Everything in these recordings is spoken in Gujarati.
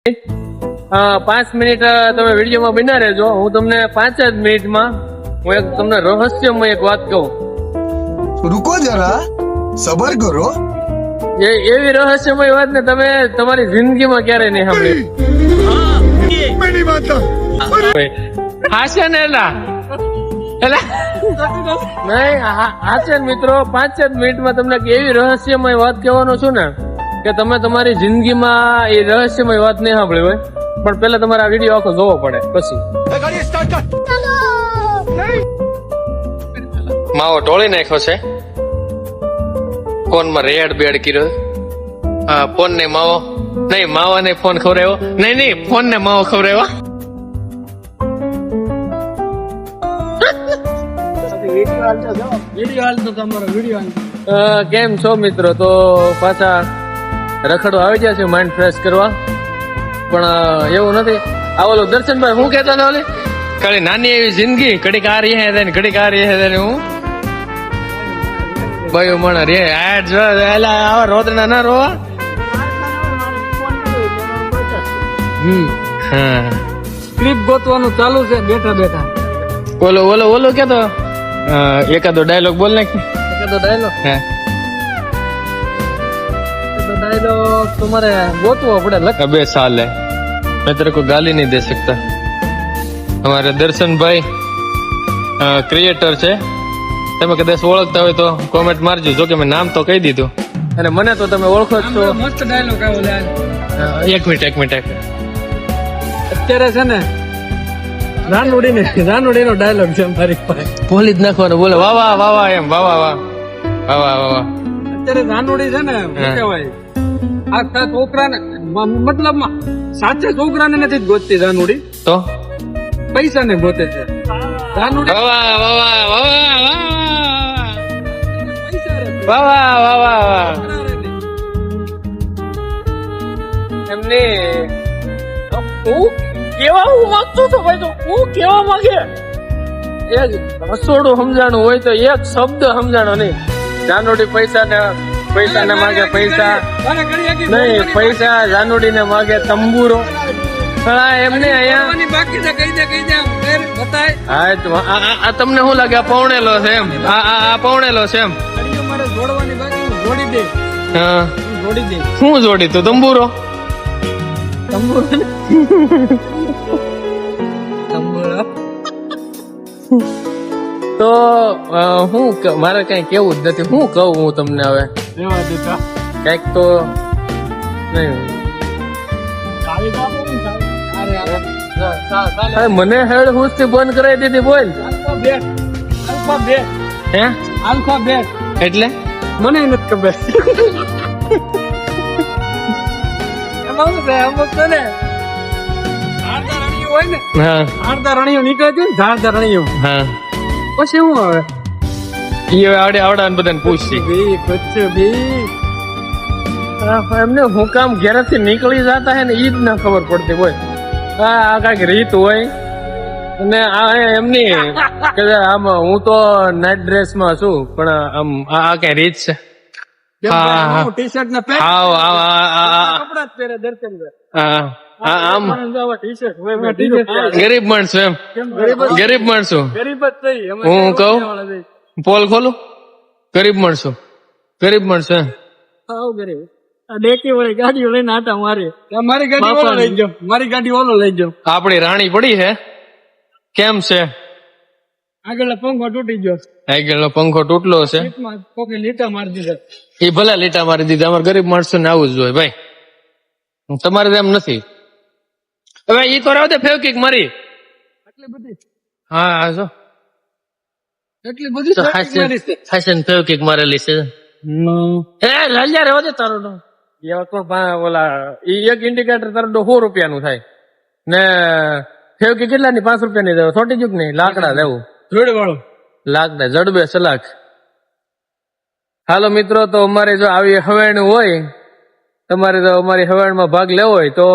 5 મિનિટ તમે વિડીયોમાં બના રહેજો. હું તમને 5 જ મિનિટમાં હું એક તમને રહસ્યમય એક વાત કહું. रुको जरा सबर करो. એવી રહસ્યમય વાત ને તમે તમારી જિંદગીમાં ક્યારેય નહીં સાંભળી. હાશે ને એલા નહીં હાશે ને મિત્રો. 5 જ મિનિટમાં તમને એવી રહસ્યમય વાત કહેવાનો છું ને કે તમે તમારી જિંદગીમાં એ રહસ્યમય વાત નહીં સાંભળી હોય, પણ પેલા તમારે આ વિડીયો આખો જોવો પડે પછી. માવો ઢોળી નાખ્યો છે, ફોન માં રેડ બેડ કર્યો. હા, ફોન ને માવો નહીં, માવા ને ફોન ખવડાવ્યો નહીં, ફોન ને માવો ખવડાવ્યો. કેમ છો મિત્રો? તો પાછા રખડો આવી ગયા છે માઇન્ડ ફ્રેશ કરવા, પણ એવું નથી. આ ઓલો દર્શનભાઈ હું કેતો ને ઓલી કડી નાની એવી જિંદગી કડીક આ રહી હે ને કડીક આ રહી હે ને હું ભાઈ મણા રે આવા રોદના ના રોવા. હા, સ્ક્રિપ્ટ ગોતવાનું ચાલુ છે બેઠા બેઠા. ઓલો ઓલો ઓલો કેતો એકાદો ડાયલોગ બોલ નાખી. એકાદો ડાયલોગ હા, ડાયલોગ તમારે ગોતવો પડે. अबे साले मैं तेरे को गाली नहीं दे सकता. हमारे दर्शन भाई ક્રિએટર છે, તમે કદાચ ઓળખતા હોય તો કોમેન્ટ મારજો. જો કે મેં નામ તો કહી દીધું અને મને તો તમે ઓળખો જ છો. મસ્ત ડાયલોગ આવ્યો. એક મિનિટ અત્યારે છે ને રાનુડી નો ડાયલોગ છે મારી પાસે. બોલી જ નાખવાનો. બોલે વાહ વાહ વાહ વાહ એમ વાહ વાહ વાહ વાહ વાહ વાહ. અત્યારે રાનુડી છે ને શું કહેવાય, આ છોકરાને મતલબ સાચે છોકરાને નથી જ ગોતતી રાનુડી, તો પૈસા ને ગોતે છે રાનુડી. વાહ વાહ વાહ વાહ પૈસા રે વાહ વાહ વાહ વાહ વાહ. એમને હું કેવા હું માંગતો હતો ભાઈ, તો હું કેવા માંગે એક રસોડું સમજાણું હોય તો એક શબ્દ સમજાણો નહીં. જાનોડી પૈસા ને માગે પૈસા નહીં, પૈસા જાનુડી ને માગે તંબુરો. એમને અહીંયા બાકી છે કહી દે બતાય. હા તો આ તમને શું લાગે આ પૌણેલો છે એમ? આ પૌણેલો છે એમ? કડીઓ મારે જોડવાની બાકી જોડી દે. હા, જોડી દે. શું જોડી તું? તંબુરો તો હું મારે કઈ કેવું જ નથી. હું કહું હું તમને હવે કઈક તો નહીં. મને હેડ હુસ થી બંધ કરાવી દીધી. બોલ હે આલ્ફાબેટ એટલે મને નથી ખબર. એમાં શું છે અમુક છે ને ધારદાર રણિયું હોય ને, હા ધારદાર રણિયું નીકળે છે ને, ધારદાર રણિયું. હા, પછી શું આવે એ આવડા ને બધાને પૂછતી ભાઈ કચ્છ ભાઈ એમને હું કામ ઘેરથી નીકળી જતા હે ને ઈ જ ના ખબર પડતી હોય. આ કઈક રીત હોય અને આ એમની કે આમ હું તો નાઇટ ડ્રેસ માં છું, પણ આમ આ કઈ રીત છે? હા ટી શર્ટ ને પેન્ટ હા કપડા જ પહેરે દર્શન આમ ગરીબ માણસો એમ, ગરીબ માણસો. ગરીબ જ થઈ હું કહું પોલ ખોલું, ગરીબ માણસો એમ. ગરીબ ડેકી વાળી ગાડીઓ લઈને આટા મારે. મારી ગાડી ઓલો લઈ જાઓ, મારી ગાડી ઓલો લઈ જાઓ. આપડી રાણી પડી છે કેમ છે? આગળ પંખો તૂટી ગયો, આગળનો પંખો તૂટલો છે. કોકે લીટા મારી દીધા. એ ભલે લીટા મારી દીધા. અમારે ગરીબ માણસો ને આવું જ જોઈએ ભાઈ, તમારે એમ નથી. હવે ઈ તો રાવ દે ફેવકીક મારી એટલી બધી હા જો એટલી બધી તો ફેશન ફેવકીક મારેલી છે. એ લાલ્યા રહેવા દે તારો ડો. ઓલા એક ઇન્ડિકેટર તારો ડો 100 રૂપિયાનું થાય ને ફેવકી કેટલાની 5 રૂપિયાની દેવો. થોટી જુગ નહીં લાકડા લેવું જોડ વાળો લાકડા જડબે સલાક. હાલો મિત્રો, તો અમારે જો આવી હવેણ હોય, તમારે જો અમારી હવેણમાં ભાગ લેવો હોય તો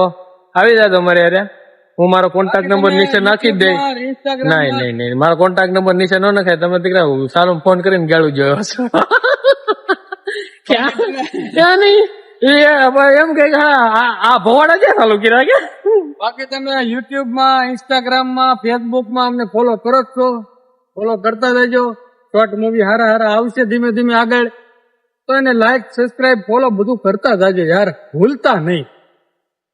આવી જાય અમારે અરે. હું મારો કોન્ટેક્ટ નંબર નીચે નાખી જ દઈ. નહીં મારો કોન્ટેક્ટ નંબર નીચે ન નખાય. તમે દીકરા સારું ફોન કરીને ગાળું જોયો છો. ક્યાં નહીં એ હવે એમ કે આ ભવાડા ક્યાં ચાલુ કર્યા કે બાકી તમે યુટ્યુબ માં, ઇન્સ્ટાગ્રામ માં, ફેસબુક માં અમને ફોલો કરો જ છો. ફોલો કરતા રહેજો. શોર્ટ મૂવી હારા હારા આવશે ધીમે ધીમે આગળ. તો એને લાઈક, સબસ્ક્રાઇબ, ફોલો બધું કરતા જાજો યાર, ભૂલતા નહીં.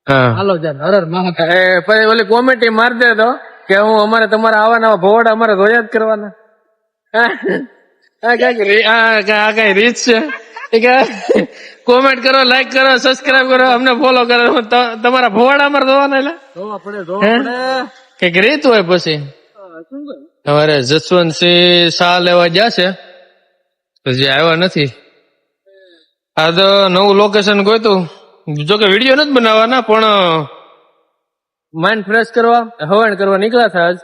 હા હાલો જાન, હર હર મહાદેવ. પછી ઓલી કોમેન્ટ મારી દે તો કે હું અમારે તમારા આવા નવા ભવાડા અમારે રોયા જ કરવાના. આ કઈ રીત છે? કોમેન્ટ કરો, લાઈક કરો, સબસ્ક્રાઇબ કરો, અમને ફોલો કરો. તમારા ભવાડા અમારે જોવાના એટલે જોવા પડે. કઈક રીત હોય. પછી તમારે જસવંતસિંહ શાહ લેવા ગયા છે, પછી આવ્યા નથી. આ તો નવું લોકેશન ગોતું. જોકે વિડીયો નથી બનાવવાના, પણ માઇન્ડ ફ્રેશ કરવા, હવાણ કરવા નીકળ્યા હતા આજ.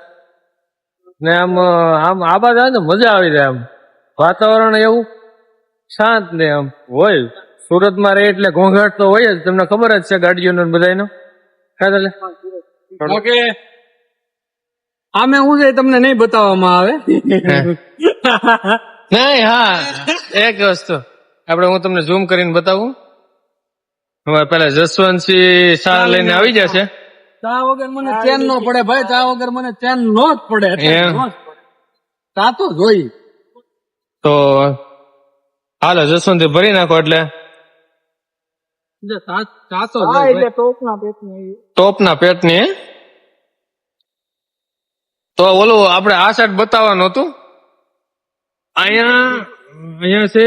ને આમ આ બાજુ આવે ને મજા આવી જાય. આમ વાતાવરણ એવું શાંત ને આમ હોય. સુરતમાં રહે એટલે ઘોંઘાટ તો હોય જ, તમને ખબર જ છે ગાડીઓનો બધાનો. ઓકે, આમે હું છે તમને નહીં બતાવવામાં આવે. નહીં, હા એક વસ્તુ આપણે હું તમને ઝૂમ કરીને બતાવું. અમારે પેલા જસવંતસિંહ શાહ લઈને આવી જશે. ચા વગર મને ચેન નો પડે ભાઈ, ચા વગર મને ચેન નો જ પડે. ચા તો જોઈ. તો હાલો જસવંતસિંહ ભરી નાખો એટલે ચા તો જોઈ. ટોપના પેટની. તો ઓલું આપણે આ સાઈડ બતાવવાનું હતું. અહીંયા છે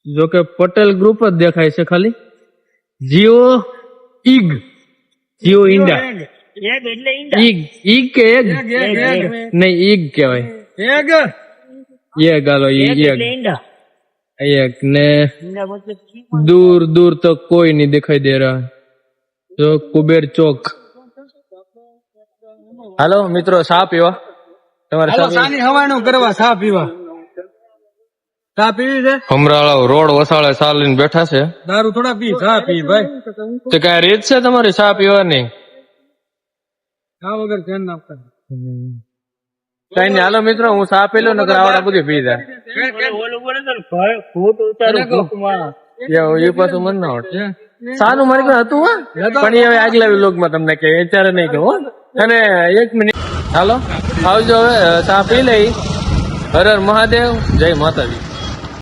જોકે પટેલ ગ્રુપ જ દેખાય છે ખાલી. જીઓ ઈગ, જીઓ ઈંડા. ઈગ કે એગ? નહીં, ઈગ કહેવાય. એગ હાલો, એક ને દૂર દૂર તક કોઈ નહીં દિખાઈ દે રહા. જો કુબેર ચોક. હાલો મિત્રો, ચા પીવા. તમારે સાની હવાનું કરવા, ચા પીવા. ચા પીવી છે? હમરાળા રોડ વસાળે ચા લઈને બેઠા છે. દારૂ થોડા પી, ચા પી ભાઈ. તો કઈ રીત છે તમારી ચા પીવાની? ચા વગર ધ્યાન ના આપતા. કઈ નઈ, હાલો મિત્રો, હું ચા પી લઉં, નકર આવડા બધી પી જાય. એ પાછું મન ના આવડે. સાનું મારી પાસે હતું હા, પણ એ હવે આગલા વ્લોગમાં તમને કે અત્યારે નહીં કહું. અને 1 મિનિટ, હાલો આવજો. હવે ચા પી લઈ. હર હર મહાદેવ, જય માતાજી.